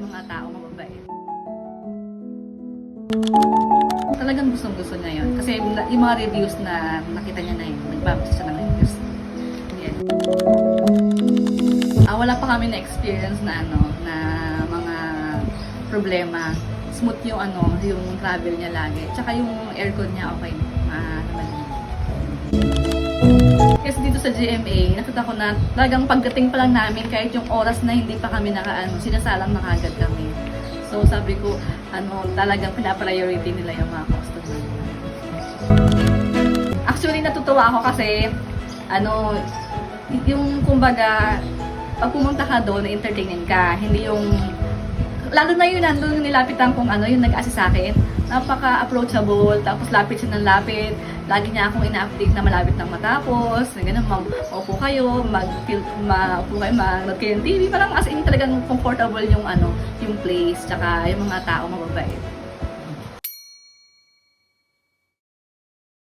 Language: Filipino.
mga tao mababait. Talagang gustong-gusto niya yun. Kasi yung mga reviews na nakita niya na yun, nagbabasa siya ng reviews. Yan. Wala pa kami na experience na na mga problema. Smooth yung yung travel niya lagi. Tsaka yung aircon niya okay. Naman niya. Kasi dito sa GMA, nakita ko na talagang pagdating pa lang namin, kahit yung oras na hindi pa kami sinasalang na kagad kami. So sabi ko, talagang pina-priority nila yung mga customer. Actually, natutuwa ako kasi, yung kumbaga, pag pumunta ka doon, na-entertainin ka. Hindi yung, lalo na yun, nandun nilapitan kung yung nag-assist sa akin. Napaka-approachable, tapos lapit siya ng lapit. Lagi niya akong ina-update na malapit nang matapos. Ganun, maupo kayo, maupo kayo, mag-load kayo ng TV. Parang as in talagang comfortable yung place, tsaka yung mga tao mababait.